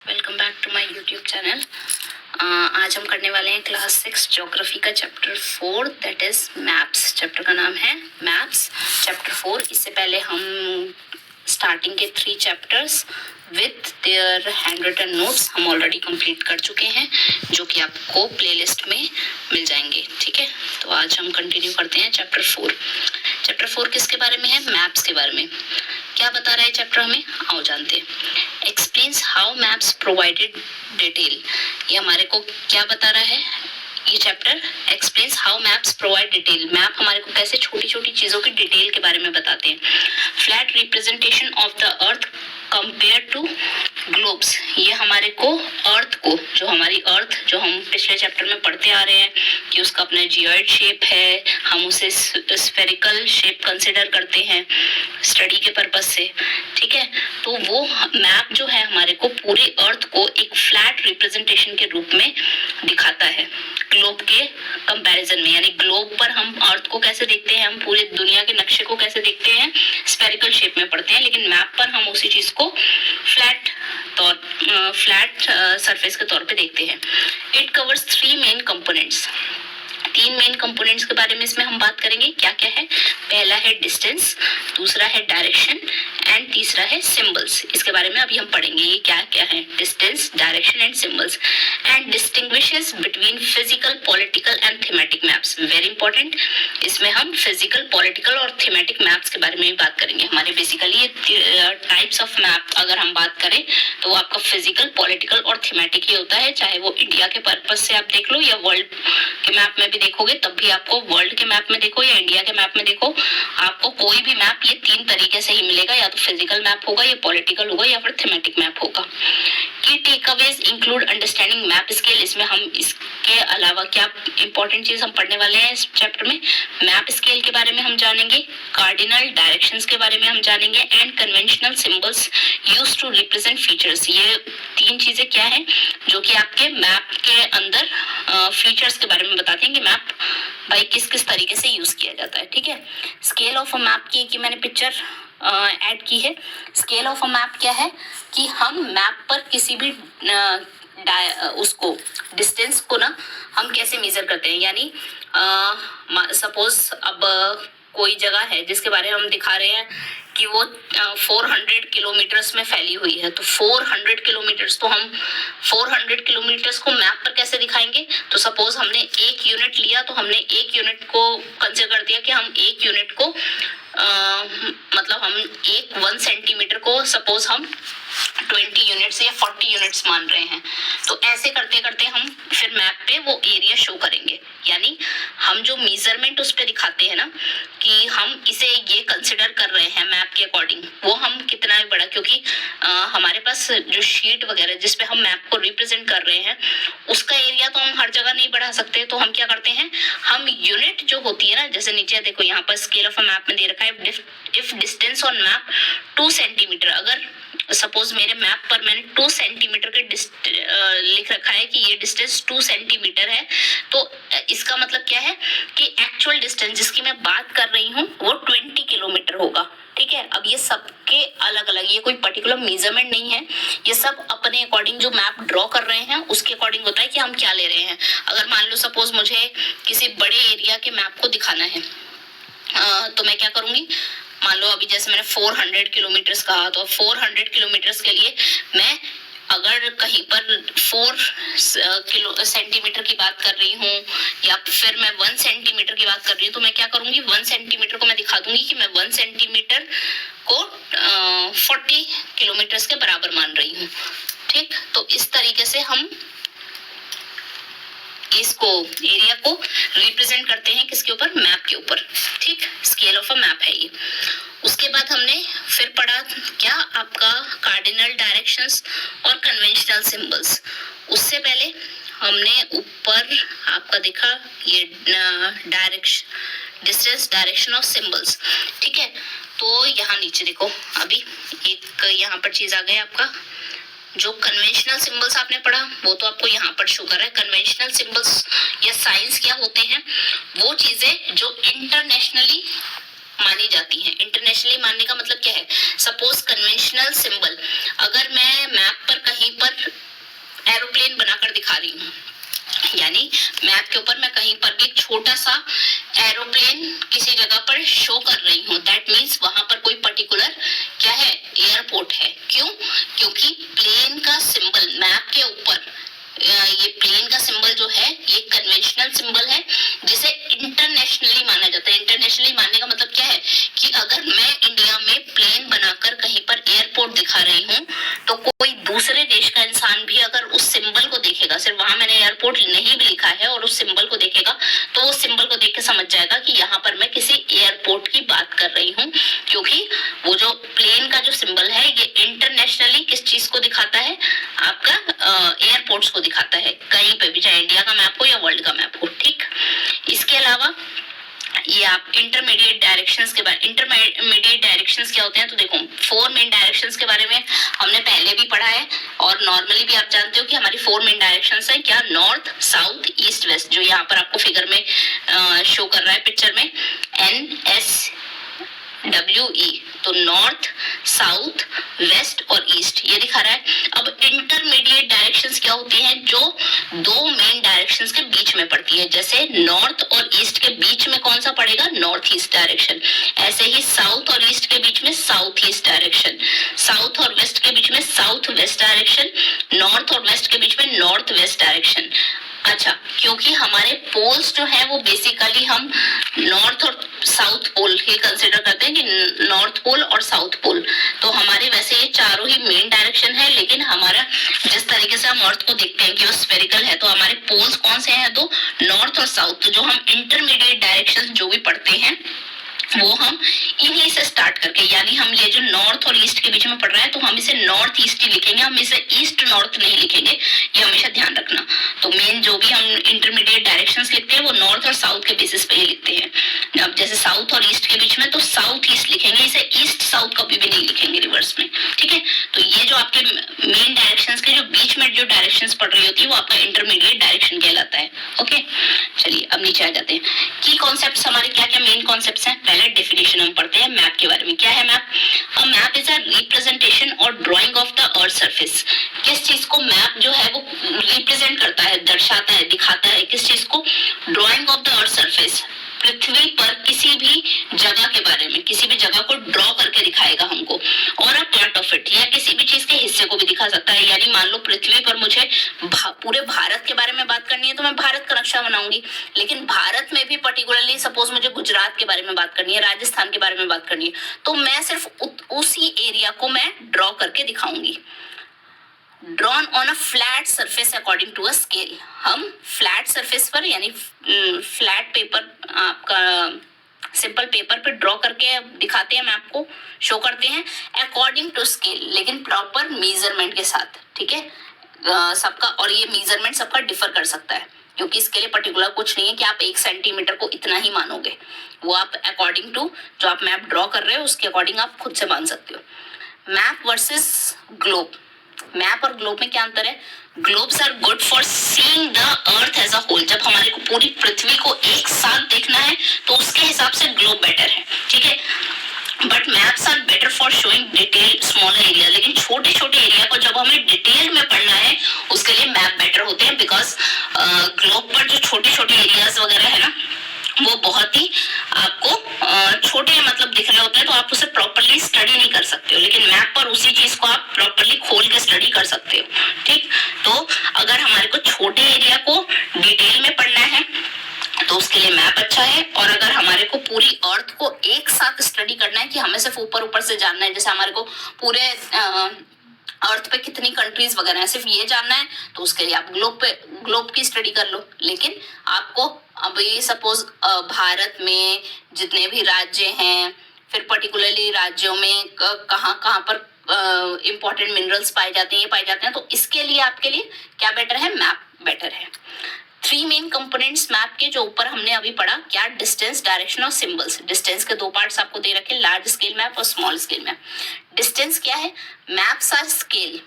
Welcome back to my YouTube channel. आज हम करने वाले हैं क्लास 6 ज्योग्राफी का chapter 4 that is maps. Chapter का नाम है मैप्स चैप्टर 4। इससे पहले हम स्टार्टिंग के 3 chapters with their handwritten notes हम ऑलरेडी कंप्लीट कर चुके हैं, जो कि आपको प्लेलिस्ट में मिल जाएंगे। ठीक है, तो आज हम कंटिन्यू करते हैं चैप्टर 4। चैप्टर 4 किसके बारे में है? मैप्स के बारे में। क्या बता रहा है चैप्टर हमें? आओ जानते हैं। Explains how maps provided detail. ये हमारे को क्या बता रहा है? ये chapter explains how maps provide detail. Map हमारे को कैसे छोटी छोटी चीजों की डिटेल के बारे में बताते हैं। Flat representation of the earth compare to globes. ये हमारे को अर्थ को, जो हमारी अर्थ जो हम पिछले चैप्टर में पढ़ते आ रहे हैं कि उसका अपना जियोइड शेप है, हम उसे स्फेरिकल शेप कंसिडर करते हैं स्टडी के पर्पज से। ठीक है, तो वो मैप जो है हमारे को पूरे अर्थ को एक फ्लैट रिप्रेजेंटेशन के रूप में दिखाता है ग्लोब के कंपैरिजन में। यानी ग्लोब पर हम अर्थ को कैसे देखते हैं, हम पूरे दुनिया के नक्शे को कैसे देखते हैं, स्फेरिकल शेप में पढ़ते हैं, लेकिन मैप पर हम उसी चीज को फ्लैट सरफेस के तौर पे देखते हैं। It covers 3 main components. 3 main components के बारे में इसमें हम बात करेंगे। क्या क्या है? पहला है डिस्टेंस, दूसरा है डायरेक्शन एंड तीसरा है सिंबल्स। इसके बारे में अभी हम पढ़ेंगे ये क्या क्या है। Distance, direction and symbols and distinguishes between physical, political and thematic maps. Very important. इसमें हम फिजिकल, पॉलिटिकल और थीमेटिक मैप्स के बारे में भी बात करेंगे। हमारे बेसिकली ये टाइप्स ऑफ मैप अगर हम बात करें तो वो आपका फिजिकल, पॉलिटिकल और थीमेटिक ही होता है। चाहे वो इंडिया के पर्पज से आप देख लो या वर्ल्ड के मैप में भी देखोगे, तब भी आपको वर्ल्ड के मैप में देखो या इंडिया के मैप में देखो, आपको कोई भी मैप ये 3 तरीके से ही मिलेगा। या तो फिजिकल मैप होगा, या पॉलिटिकल होगा, या फिर थीमेटिक मैप होगा। की takeaways include understanding map scale. इसमें हम इसके अलावा क्या इंपॉर्टेंट चीज हम पढ़ने वाले हैं इस चैप्टर में? मैप स्केल के बारे में हम जानेंगे, कार्डिनल डायरेक्शंस के बारे में हम जानेंगे and conventional symbols used to represent features. ये 3 चीजें क्या है जो कि आपके मैप के अंदर फीचर्स के बारे में बताते हैं कि मैप भाई किस किस तरीके से यूज किया जाता है। ठीक है, स्केल ऑफ अ मैप की मैंने पिक्चर ऐड की है। स्केल ऑफ अ मैप क्या है कि हम मैप पर किसी भी उसको डिस्टेंस को ना हम कैसे मेजर करते हैं। यानी सपोज अब कोई जगह है जिसके बारे में हम दिखा रहे हैं कि वो 400 किलोमीटर्स में फैली हुई है, तो 400 किलोमीटर्स तो हम 400 किलोमीटर्स को मैप पर कैसे दिखाएंगे? तो सपोज हमने 1 यूनिट लिया, तो हमने 1 यूनिट को कंसीडर कर दिया कि हम 1 यूनिट को मतलब हम 1 सेंटीमीटर को सपोज हम 20 यूनिट्स या 40 यूनिट्स मान रहे हैं। तो ऐसे करते करते हम फिर मैप पे वो एरिया शो करेंगे। यानी हम जो मेजरमेंट उस पे दिखाते हैं ना कि हम इसे ये कंसिडर कर रहे हैं मैप के अकॉर्डिंग, वो हम कितना बड़ा, क्योंकि हमारे पास जो शीट वगैरह जिस पे हम मैप को रिप्रेजेंट कर रहे हैं उसका एरिया तो हम हर जगह नहीं बढ़ा सकते। तो हम क्या करते हैं, हम यूनिट जो होती है ना, जैसे नीचे देखो यहाँ पर स्केल ऑफ अ मैप में दे रखा है, if distance on map 2 centimetre. अगर सपोज मेरे मैप पर मैंने 2 सेंटीमीटर के लिख रखा है कि ये डिस्टेंस 2 सेंटीमीटर है, तो इसका मतलब क्या है कि एक्चुअल डिस्टेंस जिसकी मैं बात कर रही हूँ वो 20 किलोमीटर होगा। ठीक है, अब ये सबके अलग अलग, ये कोई पर्टिकुलर मेजरमेंट नहीं है, ये सब अपने अकॉर्डिंग जो मैप ड्रॉ कर रहे हैं उसके अकॉर्डिंग होता है कि हम क्या ले रहे हैं। अगर मान लो सपोज मुझे किसी बड़े एरिया के मैप को दिखाना है, तो मैं क्या करूंगी, मान लो अभी जैसे मैंने 400 किलोमीटर्स कहा, तो 400 किलोमीटर्स के लिए मैं अगर कहीं पर 4 सेंटीमीटर की बात कर रही हूँ या फिर मैं 1 सेंटीमीटर की बात कर रही हूँ, तो मैं क्या करूंगी, 1 सेंटीमीटर को मैं दिखा दूंगी कि मैं 1 सेंटीमीटर को 40 किलोमीटर के बराबर मान रही हूँ। ठीक, तो इस तरीके से हम इसको एरिया को रिप्रेजेंट करते हैं किसके ऊपर? मैप के ऊपर। ठीक, स्केल ऑफ अ मैप है ये। उसके बाद हमने फिर पढ़ा क्या आपका कार्डिनल डायरेक्शंस और कन्वेंशनल सिंबल्स। उससे पहले हमने ऊपर आपका देखा ये direction, distance, direction of symbols. ठीक है, तो यहाँ नीचे देखो अभी एक यहाँ पर चीज आ गई, आपका जो कन्वेंशनल सिंबल्स आपने पढ़ा वो तो आपको यहाँ पर शो कर रहा है। कन्वेंशनल सिंबल्स या साइंस क्या होते हैं? वो चीजें जो इंटरनेशनली मानी जाती हैं। इंटरनेशनली मानने का मतलब क्या है? सपोज कन्वेंशनल सिंबल, अगर मैं मैप पर कहीं पर दिखा रही हूँ, यानी मैप के ऊपर मैं कहीं पर भी एक छोटा सा एरोप्लेन किसी जगह पर शो कर रही हूँ, दैट मीन्स वहां पर कोई पर्टिकुलर क्या है, एयरपोर्ट है। क्यों? क्योंकि प्लेन का सिंबल मैप के ऊपर, ये प्लेन का सिंबल जो है ये कन्वेंशनल सिंबल है जिसे इंटरनेशनली माना जाता है। इंटरनेशनली मानने का मतलब क्या है कि अगर मैं इंडिया में प्लेन बनाकर कहीं पर एयरपोर्ट दिखा रही हूँ तो कोई दूसरे देश का इंसान भी अगर उस सिंबल को देखेगा, सिर्फ वहां मैंने एयरपोर्ट नहीं भी लिखा है और उस सिंबल को देखेगा तो उस सिंबल को देख के समझ जाएगा कि यहाँ पर मैं किसी एयरपोर्ट की बात कर रही हूँ, क्योंकि वो जो प्लेन का जो सिंबल है ये इंटरनेशनली किस चीज को दिखाता है, आपका एयरपोर्ट्स को दिखाता है, कहीं पे भी, चाहे इंडिया का मैप हो या वर्ल्ड का मैप हो। ठीक, इसके अलावा ये आप इंटरमीडिएट डायरेक्शंस के बारे, इंटरमीडिएट डायरेक्शंस क्या होते हैं, तो देखो 4 मेन डायरेक्शंस के बारे में हमने पहले भी पढ़ा है और नॉर्मली भी आप जानते हो कि हमारी 4 मेन डायरेक्शंस है क्या, नॉर्थ, साउथ, ईस्ट, वेस्ट, जो यहाँ पर आपको फिगर में शो कर रहा है पिक्चर में, NSWE, तो नॉर्थ, साउथ, वेस्ट और ईस्ट ये दिखा रहा है। अब इंटरमीडिएट डायरेक्शंस क्या होती हैं, जो 2 मेन डायरेक्शंस के बीच में पड़ती है, जैसे नॉर्थ और ईस्ट के बीच में कौन सा पड़ेगा, नॉर्थ ईस्ट डायरेक्शन, ऐसे ही साउथ और ईस्ट के बीच में साउथ ईस्ट डायरेक्शन, साउथ और वेस्ट के बीच में साउथ वेस्ट डायरेक्शन, नॉर्थ और वेस्ट के बीच में नॉर्थ वेस्ट डायरेक्शन। अच्छा, क्योंकि हमारे पोल्स जो है वो बेसिकली हम नॉर्थ और साउथ पोल ही कंसिडर करते हैं कि नॉर्थ पोल और साउथ पोल, तो हमारे वैसे ये चारों ही मेन डायरेक्शन है, लेकिन हमारा जिस तरीके से हम अर्थ को देखते हैं कि वो स्फेरिकल है, तो हमारे पोल्स कौन से हैं, तो नॉर्थ और साउथ। तो जो हम इंटरमीडिएट डायरेक्शन जो भी पढ़ते हैं वो हम इन्हीं से स्टार्ट करके, यानी हम ये जो नॉर्थ और ईस्ट के बीच में पड़ रहा है तो हम इसे नॉर्थ ईस्ट ही लिखेंगे, हम इसे ईस्ट नॉर्थ नहीं लिखेंगे, ये हमेशा ध्यान रखना। तो मेन जो भी हम इंटरमीडिएट डायरेक्शंस लिखते हैं वो नॉर्थ और साउथ के बेसिस पे ही लिखते हैं। अब जैसे साउथ और ईस्ट के बीच में तो साउथ ईस्ट लिखेंगे, इसे ईस्ट साउथ कभी भी नहीं लिखेंगे रिवर्स में। ठीक है, तो ये जो आपके मेन डायरेक्शंस के जो बीच में जो डायरेक्शंस पड़ रही होती है वो आपका इंटरमीडिएट डायरेक्शन कहलाता है। ओके, चलिए अब नीचे आ जाते हैं। की कॉन्सेप्ट्स हमारे क्या क्या मेन कॉन्सेप्ट्स हैं, पहले डेफिनेशन हम पढ़ते हैं मैप के बारे में। क्या है map? A map is a representation और drawing of the earth surface. किस चीज को मैप जो है वो रिप्रेजेंट करता है, दर्शाता है, दिखाता है, किस चीज को? Drawing of the earth surface, पृथ्वी पर किसी भी जगह के बारे में, किसी भी जगह को ड्रॉ करके दिखाएगा हमको, और अ पार्ट ऑफ इट, या किसी भी चीज के हिस्से को भी दिखा सकता है। यानी मान लो पृथ्वी पर मुझे पूरे भारत के बारे में बात करनी है तो मैं भारत का नक्शा बनाऊंगी, लेकिन भारत में भी पर्टिकुलरली सपोज मुझे गुजरात के बारे में बात करनी है, राजस्थान के बारे में बात करनी है, तो मैं सिर्फ उसी एरिया को मैं ड्रॉ करके दिखाऊंगी। Drawn on a flat surface according to a scale, हम फ्लैट सरफेस पर यानी फ्लैट पेपर, आपका सिंपल पेपर पे ड्रॉ करके दिखाते हैं, मैप को शो करते हैं अकॉर्डिंग टू स्केल, लेकिन प्रॉपर मेजरमेंट के साथ। ठीक है, सबका, और ये मेजरमेंट सबका डिफर कर सकता है, क्योंकि इसके लिए पर्टिकुलर कुछ नहीं है कि आप 1 सेंटीमीटर को इतना ही मानोगे, वो आप अकॉर्डिंग टू जो आप मैप ड्रॉ कर रहे हो उसके अकॉर्डिंग आप खुद से मान सकते हो। मैप वर्सेस ग्लोब, मैप और ग्लोब में क्या अंतर है? Globes are good for seeing the earth as a whole, जब हमारे को पूरी पृथ्वी को एक साथ देखना है तो उसके हिसाब से ग्लोब बेटर है। ठीक है, but maps are better for showing detail smaller area, लेकिन छोटे छोटे एरिया को जब हमें डिटेल में पढ़ना है उसके लिए मैप बेटर होते हैं, बिकॉज ग्लोब पर जो छोटे छोटे एरियाज वगैरह है ना वो बहुत ही आपको छोटे मतलब दिख रहे होते हैं, तो आप उसे प्रॉपर्ली स्टडी नहीं कर सकते हो, लेकिन मैप पर उसी चीज को आप प्रॉपर्ली खोल के स्टडी कर सकते हो। ठीक, तो अगर हमारे को छोटे एरिया को डिटेल में पढ़ना है तो उसके लिए मैप अच्छा है, और अगर हमारे को पूरी अर्थ को एक साथ स्टडी करना है कि हमें सिर्फ ऊपर ऊपर से जानना है, जैसे हमारे को पूरे अर्थ पे कितनी कंट्रीज वगैरह है सिर्फ ये जानना है, तो उसके लिए आप ग्लोब की स्टडी कर लो। लेकिन आपको अभी सपोज भारत में जितने भी राज्य हैं, फिर पर्टिकुलरली राज्यों में कहाँ कहाँ पर इंपॉर्टेंट मिनरल्स पाए जाते हैं, ये पाए जाते हैं, तो इसके लिए आपके लिए क्या बेटर है? मैप बेटर है। 3 मेन कंपोनेंट्स मैप के जो ऊपर हमने अभी पढ़ा, क्या? डिस्टेंस, डायरेक्शन और सिंबल्स। डिस्टेंस के 2 पार्ट्स आपको दे रखे, लार्ज स्केल मैप और स्मॉल स्केल मैप। डिस्टेंस क्या है? Maps are scale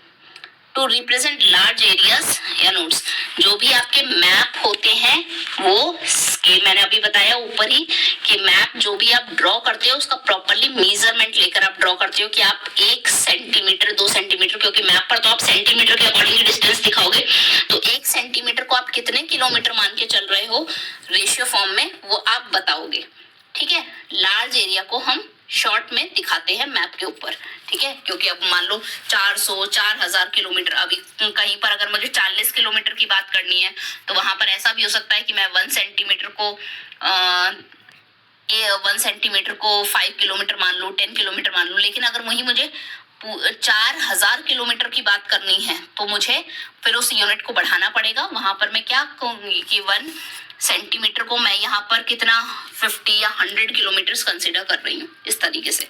to represent large areas या नोड्स। जो भी आपके मैप होते हैं वो स्केल, मैंने अभी बताया ऊपर ही कि मैप जो भी आप ड्रॉ करते हो उसका प्रॉपर्ली मेजरमेंट लेकर आप ड्रॉ करते हो कि आप 1 सेंटीमीटर 2 सेंटीमीटर, क्योंकि मैप पर तो आप सेंटीमीटर के अकॉर्डिंग डिस्टेंस दिखाओगे, तो 1 सेंटीमीटर रेशियो फॉर्म में वो आप बताओगे, ठीक है। लार्ज एरिया को हम शॉर्ट में दिखाते हैं मैप के ऊपर, ठीक है, क्योंकि अब मान लो 400 4000 किलोमीटर, अभी कहीं पर अगर मुझे 40 किलोमीटर की बात करनी है तो वहां पर ऐसा भी हो सकता है कि मैं 1 सेंटीमीटर को 1 सेंटीमीटर को 5 किलोमीटर मान लूँ, 10 किलोमीटर मान लूँ। लेकिन अगर मुझे 4000 किलोमीटर की बात करनी है तो मुझे फिर उस यूनिट को बढ़ाना पड़ेगा। वहां पर मैं क्या कहूंगी कि 1 सेंटीमीटर को मैं यहाँ पर कितना 50 या 100 किलोमीटर कंसिडर कर रही हूँ, इस तरीके से,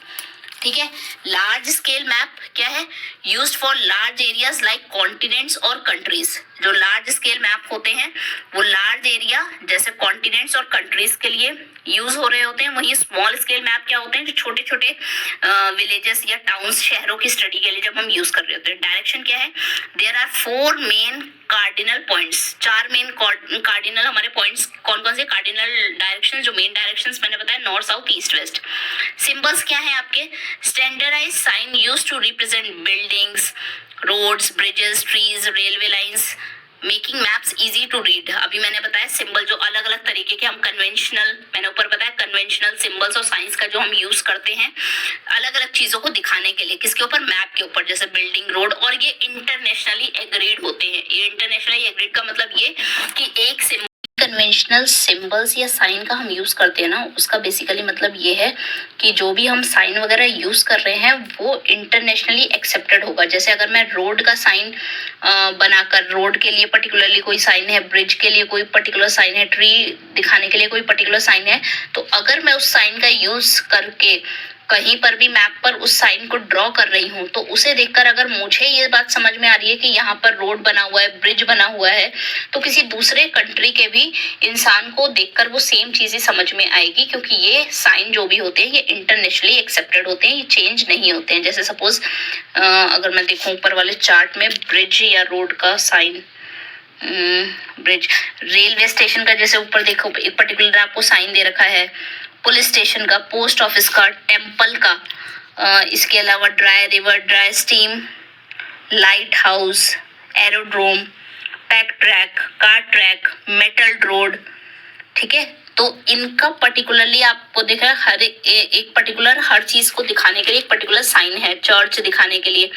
ठीक है। लार्ज स्केल मैप क्या है? Used for large areas like continents और कंट्रीज। जो लार्ज स्केल मैप होते हैं वो लार्ज एरिया जैसे कॉन्टिनेंट्स और कंट्रीज के लिए यूज हो रहे होते हैं। वहीं स्मॉल स्केल मैप क्या होते हैं? जो छोटे छोटे विलेजेस या टाउन्स, शहरों की स्टडी के लिए जब हम यूज कर रहे होते हैं। डायरेक्शन क्या है? There are 4 main cardinal points. 4 main cardinal हमारे पॉइंट्स कौन कौन से? कार्डिनल डायरेक्शन, जो मेन डायरेक्शंस मैंने बताया, north south east west. Symbols क्या है आपके? Standardize sign used to represent buildings, roads, bridges, trees, railway lines, making maps easy to read. अभी मैंने बताया सिंबल जो अलग अलग तरीके के हम कन्वेंशनल, मैंने ऊपर बताया कन्वेंशनल सिंबल्स और साइंस का जो हम यूज करते हैं अलग अलग चीजों को दिखाने के लिए। किसके ऊपर? मैप के ऊपर, जैसे बिल्डिंग, रोड। और ये इंटरनेशनली एग्रीड होते हैं। ये इंटरनेशनली एग्रीड का मतलब ये कि एक सिंबल, कन्वेंशनल सिंबल्स या साइन का हम यूज करते हैं ना, उसका बेसिकली मतलब ये है कि जो भी हम साइन वगैरह यूज कर रहे हैं वो इंटरनेशनली एक्सेप्टेड होगा। जैसे अगर मैं रोड का साइन बनाकर, रोड के लिए पर्टिकुलरली कोई साइन है, ब्रिज के लिए कोई पर्टिकुलर साइन है, ट्री दिखाने के लिए कोई पर्टिकुलर साइन है, तो अगर मैं उस साइन का यूज करके कहीं पर भी मैप पर उस साइन को ड्रॉ कर रही हूँ तो उसे देखकर अगर मुझे ये बात समझ में आ रही है कि यहाँ पर रोड बना हुआ है, ब्रिज बना हुआ है, तो किसी दूसरे कंट्री के भी इंसान को देखकर वो सेम चीजें समझ में आएगी, क्योंकि ये साइन जो भी होते हैं ये इंटरनेशनली एक्सेप्टेड होते हैं, ये चेंज नहीं होते हैं। जैसे सपोज अगर मैं देखूं ऊपर वाले चार्ट में ब्रिज या रोड का साइन, ब्रिज, रेलवे स्टेशन का जैसे ऊपर देखो एक पर्टिकुलर आपको साइन दे रखा है, पुलिस स्टेशन का, पोस्ट ऑफिस का, टेम्पल का, इसके अलावा dry river, dry steam, light house, aerodrome, pack track, car track, metal road, ठीक है। तो इनका पर्टिकुलरली आपको देखा है हर एक पर्टिकुलर हर चीज को दिखाने के लिए एक पर्टिकुलर साइन है। चर्च दिखाने के लिए,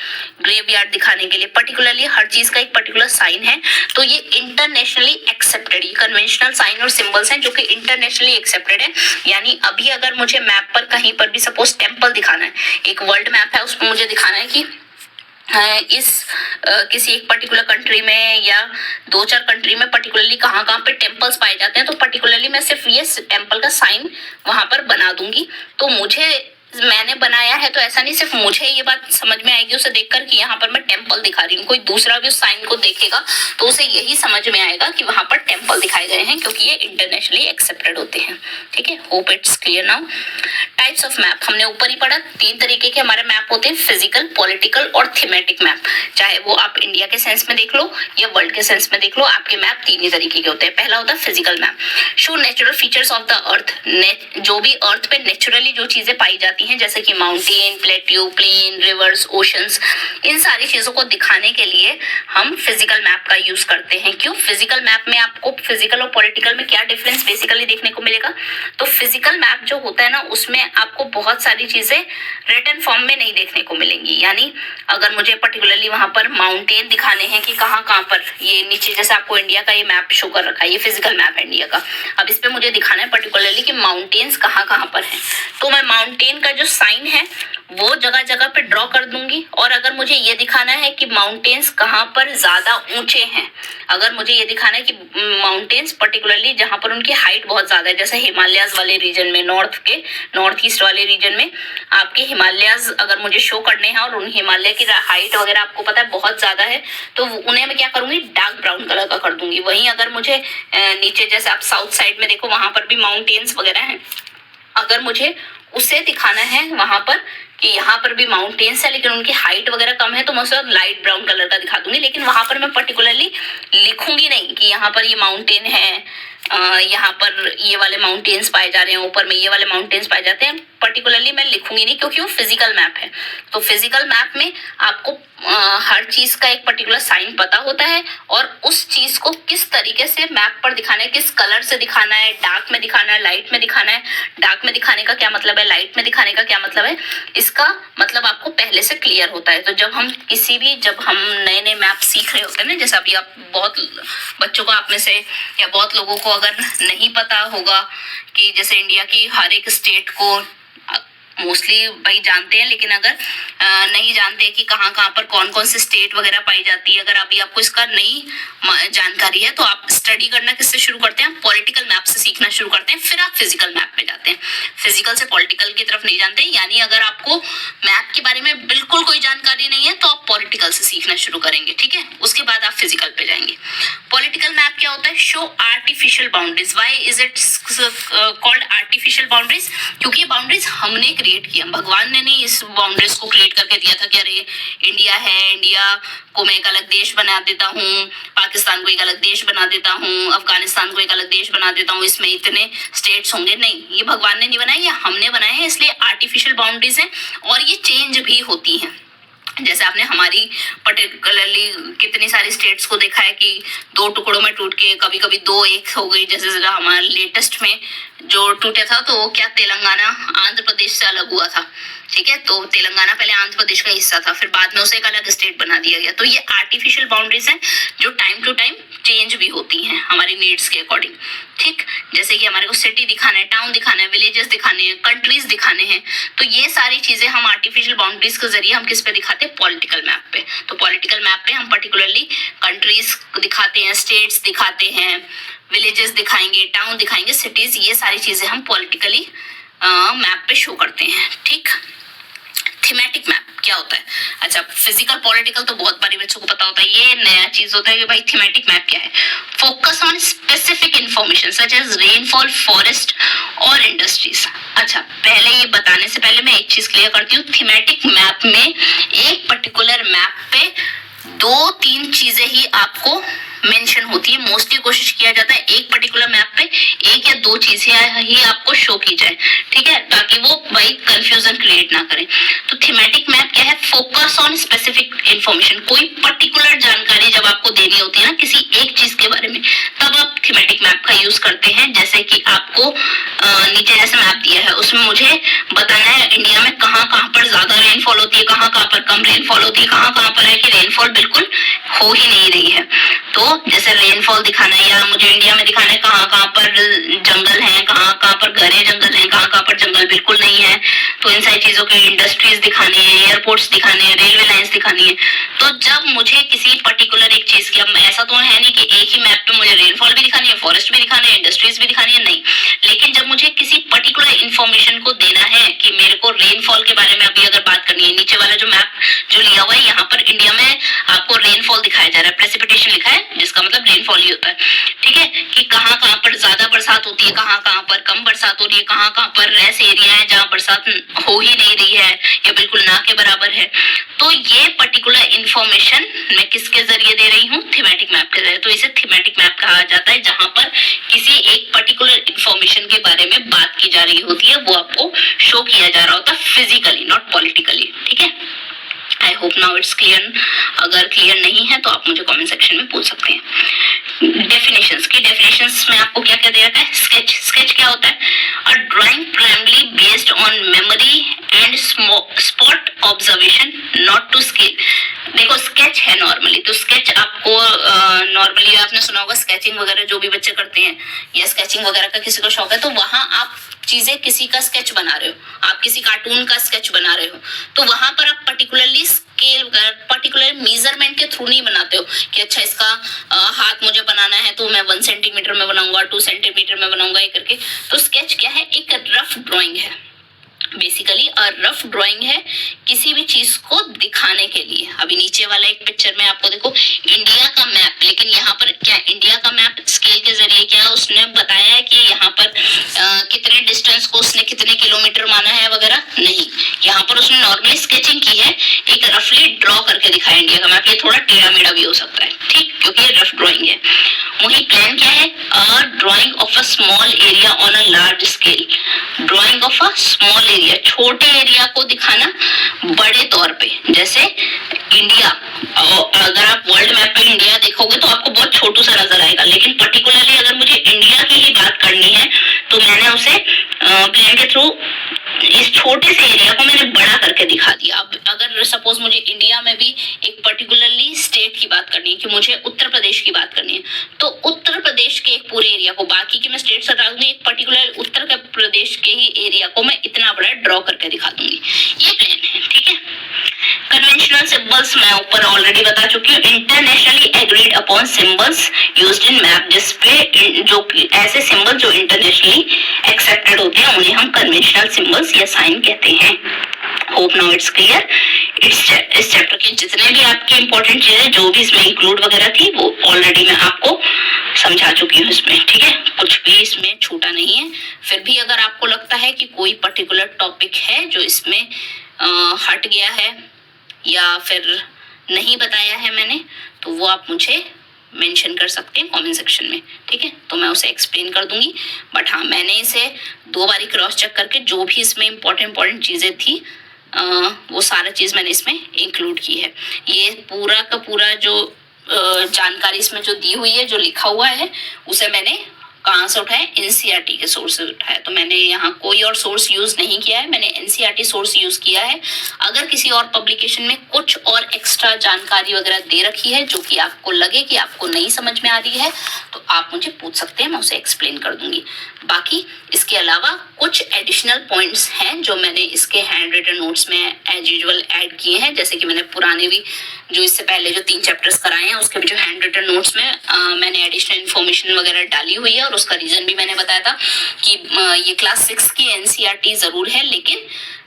ग्रेवयार्ड दिखाने के लिए पर्टिकुलरली हर चीज का एक पर्टिकुलर साइन है। तो ये इंटरनेशनली एक्सेप्टेड, ये कन्वेंशनल साइन और सिंबल्स हैं जो कि इंटरनेशनली एक्सेप्टेड है। यानी अभी अगर मुझे मैप पर कहीं पर भी सपोज टेम्पल दिखाना है, एक वर्ल्ड मैप है उसमें मुझे दिखाना है कि इस किसी एक पर्टिकुलर कंट्री में या 2-4 कंट्री में पर्टिकुलरली कहाँ कहाँ पे टेम्पल्स पाए जाते हैं, तो पर्टिकुलरली मैं सिर्फ ये टेम्पल का साइन वहां पर बना दूंगी। तो मैंने बनाया है तो ऐसा नहीं सिर्फ मुझे ये बात समझ में आएगी उसे देखकर कि यहाँ पर मैं टेम्पल दिखा रही हूँ, कोई दूसरा भी उस साइन को देखेगा तो उसे यही समझ में आएगा कि वहां पर टेम्पल दिखाए गए हैं, क्योंकि ये इंटरनेशनली एक्सेप्टेड होते हैं, ठीक है। Hope it's clear now. Types of map हमने ऊपर ही पढ़ा, 3 तरीके के हमारे मैप होते हैं, फिजिकल, पॉलिटिकल और थीमेटिक मैप। चाहे वो आप इंडिया के सेंस में देख लो या वर्ल्ड के सेंस में देख लो, आपके मैप 3 ही तरीके के होते हैं। पहला होता है physical map, show natural features of the अर्थ, जो भी अर्थ पे नेचुरली जो चीजें पाई जाती हैं, जैसे कि mountain, plateau, plain, rivers, oceans, इन सारी चीजों को दिखाने के लिए हम फिजिकल मैप का यूज करते हैं। क्यों? फिजिकल मैप में आपको फिजिकल और पॉलिटिकल में क्या डिफरेंस बेसिकली देखने को मिलेगा? तो फिजिकल मैप जो होता है ना, उसमें आपको बहुत सारी चीजें रिटन फॉर्म में नहीं देखने को मिलेंगी। यानी अगर मुझे पर्टिकुलरली वहां पर माउंटेन दिखाने हैं कि कहाँ कहाँ पर, ये नीचे जैसे आपको इंडिया का ये मैप शो कर रखा है, ये फिजिकल मैप है इंडिया का। अब इस पे मुझे दिखाना है पर्टिकुलरली कि माउंटेन्स कहाँ कहाँ पर है, तो मैं माउंटेन का जो साइन है वो जगह जगह पे ड्रॉ कर दूंगी। और अगर मुझे ये दिखाना है कि माउंटेन्स कहाँ पर ज्यादा ऊंचे हैं, अगर मुझे ये दिखाना है कि माउंटेन्स पर्टिकुलरली जहाँ पर उनकी हाइट बहुत ज्यादा है, जैसे हिमालयाज वाले रीजन में, नॉर्थ ईस्ट वाले रीजन में आपके हिमालयाज अगर मुझे शो करने हैं और उन हिमालय की हाइट वगैरह आपको पता है बहुत ज्यादा है, तो उन्हें मैं क्या करूंगी, डार्क ब्राउन कलर का कर दूंगी। वहीं अगर मुझे नीचे जैसे आप साउथ साइड में देखो वहां पर भी माउंटेन्स वगैरह हैं, अगर मुझे उसे दिखाना है वहां पर कि यहाँ पर भी माउंटेन्स है लेकिन उनकी हाइट वगैरह कम है, तो मैं उसे लाइट ब्राउन कलर का दिखा दूंगी। लेकिन वहां पर मैं पर्टिकुलरली लिखूंगी नहीं कि यहाँ पर ये माउंटेन है, यहाँ पर ये वाले माउंटेन्स पाए जा रहे हैं, ऊपर में ये वाले माउंटेन्स पाए जाते हैं, पर्टिकुलरली मैं लिखूंगी नहीं क्योंकि वो फिजिकल मैप है। तो फिजिकल मैप में आपको हर चीज का एक पर्टिकुलर साइन पता होता है और उस चीज को किस तरीके से मैप पर दिखाना है, किस कलर से दिखाना है, डार्क में दिखाना है, लाइट में दिखाना है। डार्क में दिखाने का क्या मतलब है, लाइट में दिखाने का क्या मतलब है, इसका मतलब आपको पहले से क्लियर होता है। तो जब हम नए नए मैप सीख रहे होते हैं ना, जैसे अभी आप बहुत बच्चों को, आप में से या बहुत लोगों को अगर नहीं पता होगा कि जैसे इंडिया की हर एक स्टेट को मोस्टली भाई जानते हैं, लेकिन अगर नहीं जानते कि कहाँ कहाँ पर कौन कौन से स्टेट वगैरह पाई जाती है, अगर अभी आपको इसका नहीं जानकारी है तो आप स्टडी करना किससे शुरू करते हैं, पॉलिटिकल मैप से सीखना शुरू करते हैं, फिर आप फिजिकल मैप पे जाते हैं। फिजिकल से पॉलिटिकल की तरफ नहीं जानते, यानी अगर आपको मैप के बारे में बिल्कुल कोई जानकारी नहीं है तो आप पॉलिटिकल से सीखना शुरू करेंगे, ठीक है। उसके बाद आप फिजिकल पे जाएंगे। पॉलिटिकल मैप क्या होता है, show artificial boundaries. Why is it called artificial boundaries, क्योंकि ये बाउंड्रीज हमने क्रिएट किया, भगवान ने नहीं इस बाउंड्रीज को क्रिएट करके दिया था कि अरे इंडिया है, इंडिया को मैं एक अलग देश बना देता हूँ, पाकिस्तान को एक अलग देश बना देता हूँ, अफगानिस्तान को एक अलग देश बना देता हूँ, इसमें इतने स्टेट्स होंगे। नहीं, ये भगवान ने नहीं बनाए, ये हमने बनाए हैं, इसलिए आर्टिफिशियल बाउंड्रीज हैं और ये चेंज भी होती हैं। जैसे आपने हमारी पर्टिकुलरली कितनी सारी स्टेट्स को देखा है कि दो टुकड़ों में टूट के कभी कभी दो एक हो गई। जैसे जरा हमारे लेटेस्ट में जो टूटे था तो वो क्या, तेलंगाना आंध्र प्रदेश से अलग हुआ था, ठीक है। तो तेलंगाना पहले आंध्र प्रदेश का हिस्सा था, फिर बाद में उसे एक अलग स्टेट बना दिया गया। तो ये आर्टिफिशियल बाउंड्रीज हैं जो टाइम टू टाइम चेंज भी होती हैं हमारी नीड्स के अकॉर्डिंग, ठीक। जैसे कि हमारे को सिटी दिखाना है, टाउन दिखाना है, विलेजेस दिखाने हैं, कंट्रीज दिखाने हैं, तो ये सारी चीजें हम आर्टिफिशियल बाउंड्रीज के जरिए हम किस पे दिखाते हैं, पॉलिटिकल मैप पे। तो पॉलिटिकल मैप पे हम पर्टिकुलरली कंट्रीज दिखाते हैं, स्टेट्स दिखाते हैं, विलेजेस दिखाएंगे, टाउन दिखाएंगे, सिटीज, ये सारी चीजें हम पॉलिटिकली मैप पे शो करते हैं, ठीक। थीमेटिक मैप क्या होता है, अच्छा फिजिकल पॉलिटिकल तो बहुत बारी बच्चों को पता होता है, ये नया चीज होता है कि भाई थीमेटिक मैप क्या है। Focus on specific information such as rainfall, forest और इंडस्ट्रीज। अच्छा, पहले ये बताने से पहले मैं एक चीज क्लियर करती हूँ। थीमेटिक मैप में एक पर्टिकुलर मैप पे दो तीन चीजें ही आपको मेंशन होती है। मोस्टली कोशिश किया जाता है एक पर्टिकुलर मैप पे एक या दो चीजें ही आपको शो की जाए, ठीक है, ताकि वो भाई कंफ्यूजन क्रिएट ना करें। तो थीमेटिक मैप क्या है, फोकस ऑन स्पेसिफिक इंफॉर्मेशन। कोई पर्टिकुलर जानकारी जब आपको देनी होती है ना किसी एक चीज के बारे में, तब आप थीमेटिक मैप का यूज करते हैं। जैसे कि आपको नीचे जैसे मैप दिया है उसमें मुझे बताना है इंडिया में कहाँ कहाँ पर ज्यादा रेनफॉल होती है, कहाँ कहाँ पर कम रेनफॉल होती है, कहाँ कहाँ पर है कि रेनफॉल बिल्कुल हो ही नहीं रही है। तो जैसे रेनफॉल दिखाना है, या मुझे इंडिया में दिखाना है कहाँ कहाँ पर जंगल है, कहाँ कहाँ पर घने जंगल है, कहाँ कहाँ पर जंगल बिल्कुल नहीं है। तो इन सारी चीजों की इंडस्ट्रीज दिखानी है, एयरपोर्ट्स दिखाने हैं, रेलवे लाइंस दिखानी है। तो जब मुझे किसी पर्टिकुलर एक चीज की, अब ऐसा तो है नहीं कि एक ही मैप पे मुझे रेनफॉल भी दिखानी है, फॉरेस्ट भी दिखानी है, इंडस्ट्रीज भी दिखानी है, नहीं। लेकिन जब मुझे किसी पर्टिकुलर इंफॉर्मेशन को देना है कि मेरे को रेनफॉल के बारे में अभी अगर बात करनी है, नीचे वाला जो मैप जो लिया हुआ है यहाँ पर इंडिया में आपको रेनफॉल दिखाया जा रहा है, प्रेसिपिटेशन लिखा है जिसका मतलब रेनफॉल ही होता है, ठीक है, कि कहाँ कहाँ पर ज्यादा बरसात होती है, कहाँ कहाँ पर कम बरसात हो रही है, कहाँ कहाँ पर ऐसे एरिया है जहाँ बरसात हो ही नहीं रही है या बिल्कुल ना के बराबर है। तो ये पर्टिकुलर इंफॉर्मेशन मैं किसके जरिए दे रही हूँ, थीमेटिक मैप के जरिए। तो इसे थीमेटिक मैप कहा जाता है, जहां पर किसी एक पर्टिकुलर इंफॉर्मेशन के बारे में बात की जा रही होती है, वो आपको शो किया जा रहा होता है फिजिकली, नॉट पॉलिटिकली, ठीक है। I hope now it's clear. अगर क्लियर नहीं है तो आप मुझे कमेंट सेक्शन में पूछ सकते हैं। डेफिनेशंस की, डेफिनेशंस में आपको क्या क्या दिया है, स्केच। स्केच क्या होता है, a drawing primarily based on memory and spot observation, not to scale. देखो स्केच है नॉर्मली, तो स्केच आपको नॉर्मली आपने सुना होगा स्केचिंग वगैरह जो भी बच्चे करते हैं, या स्केचिंग वगैरह का किसी को शौक है, तो वहां आप चीजें किसी का स्केच बना रहे हो, आप किसी कार्टून का स्केच बना रहे हो, तो वहां पर आप पर्टिकुलरली स्केल, पर्टिकुलर मेजरमेंट के थ्रू नहीं बनाते हो कि अच्छा इसका हाथ मुझे बनाना है तो मैं 1 सेंटीमीटर में बनाऊंगा, 2 सेंटीमीटर में बनाऊंगा, ये करके। तो स्केच क्या है, एक रफ ड्राइंग है, बेसिकली रफ ड्राइंग है किसी भी चीज को दिखाने के लिए। अभी नीचे वाला एक पिक्चर में आपको देखो इंडिया का मैप, लेकिन यहाँ पर क्या इंडिया का मैप स्केल के जरिए क्या उसने बताया है कि यहाँ पर कितने डिस्टेंस को उसने कितने किलोमीटर माना है वगैरह, नहीं। यहाँ पर उसने नॉर्मली स्केचिंग की है, एक रफली ड्रॉ करके दिखाया इंडिया का मैप। ये थोड़ा टेढ़ा मेढ़ा भी हो सकता है, ठीक, क्योंकि ये रफ ड्रॉइंग है। वही प्लान क्या है, drawing large scale, drying of a small area, छोटे एरिया को दिखाना बड़े तौर पे। जैसे इंडिया, अगर आप वर्ल्ड मैप में इंडिया देखोगे तो आपको बहुत छोटू सा नजर आएगा, लेकिन पर्टिकुलरली अगर मुझे इंडिया की ही बात करनी है तो मैंने उसे प्लेन के थ्रू इस छोटे से एरिया को मैंने बड़ा करके दिखा दिया। अब अगर सपोज मुझे इंडिया में भी एक पर्टिकुलरली स्टेट की बात करनी है, कि मुझे उत्तर प्रदेश की बात करनी है, तो उत्तर प्रदेश के एक पूरे एरिया को, बाकी की मैं स्टेट्स हटा दूंगी, एक पर्टिकुलर उत्तर प्रदेश के ही एरिया को मैं इतना बड़ा ड्रॉ करके दिखा दूंगी। ये प्लान है, ठीक है। कन्वेंशनल सिंबल्स मैं ऊपर ऑलरेडी बता चुकी हूँ। Internationally agreed upon symbols used in map display, जो ऐसे सिंबल जो इंटरनेशनली एक्सेप्टेड होते हैं उन्हें हम कन्वेंशनल सिंबल्स या साइन कहते हैं। Hope now it's clear. इस चैप्टर के जितने भी आपके इंपॉर्टेंट चीजें जो भी इसमें इंक्लूड वगैरह थी वो ऑलरेडी मैं आपको समझा चुकी हूँ इसमें, ठीक है। कुछ भी इसमें छूटा नहीं है। फिर भी अगर आपको लगता है कि कोई पर्टिकुलर टॉपिक है जो इसमें हट गया है या फिर नहीं बताया है मैंने, तो वो आप मुझे मेंशन कर सकते हैं कमेंट सेक्शन में, ठीक है। तो मैं उसे एक्सप्लेन कर दूंगी। बट हाँ, मैंने इसे 2 बारी क्रॉस चेक करके जो भी इसमें इंपॉर्टेंट चीज़ें थी वो सारा चीज़ मैंने इसमें इंक्लूड की है। ये पूरा का पूरा जो जानकारी इसमें जो दी हुई है, जो लिखा हुआ है, उसे मैंने कहाँ से उठाया? एनसीईआरटी के सोर्स से उठाया। तो मैंने यहाँ कोई और सोर्स यूज नहीं किया है, मैंने एनसीईआरटी सोर्स यूज किया है। अगर किसी और पब्लिकेशन में कुछ और एक्स्ट्रा जानकारी वगैरह दे रखी है जो कि आपको लगे कि आपको नहीं समझ में आ रही है, तो आप मुझे पूछ सकते हैं, मैं उसे एक्सप्लेन कर दूंगी। बाकी इसके अलावा कुछ एडिशनल पॉइंट्स हैं जो मैंने इसके हैंड रिटन नोट्स में एज यूजुअल ऐड किए हैं। जैसे कि मैंने पुराने भी जो इससे पहले जो 3 चैप्टर्स कराए हैं उसके भी जो हैंड रिटन नोट्स में मैंने एडिशनल इन्फॉर्मेशन वगैरह डाली हुई है, और उसका रीजन भी मैंने बताया था कि ये क्लास 6 की एनसीईआरटी जरूर है, लेकिन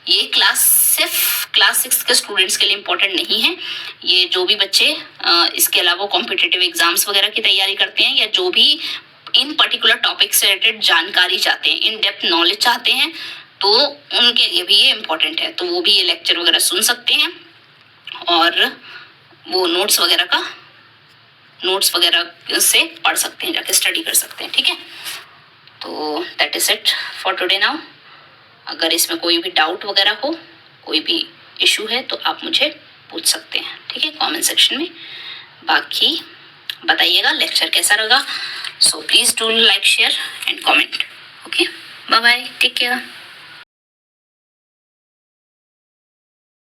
ये सिर्फ क्लास 6 के स्टूडेंट्स के लिए इम्पोर्टेंट नहीं है। ये जो भी बच्चे इसके अलावा कॉम्पिटिटिव एग्जाम्स वगैरह की तैयारी करते हैं या जो भी इन पर्टिकुलर टॉपिक से रिलेटेड जानकारी चाहते हैं, इन डेप्थ नॉलेज चाहते हैं, तो उनके लिए भी ये इम्पोर्टेंट है। तो वो भी ये लेक्चर वगैरह सुन सकते हैं और वो नोट्स वगैरह से पढ़ सकते हैं, जाके स्टडी कर सकते हैं, ठीक है। तो that is it for today now. अगर इसमें कोई भी डाउट वगैरह हो, कोई भी इशू है, तो आप मुझे पूछ सकते हैं, ठीक है, कमेंट सेक्शन में। बाकी बताइएगा लेक्चर कैसा लगा। So please do like, share and comment. Okay, bye bye, take care.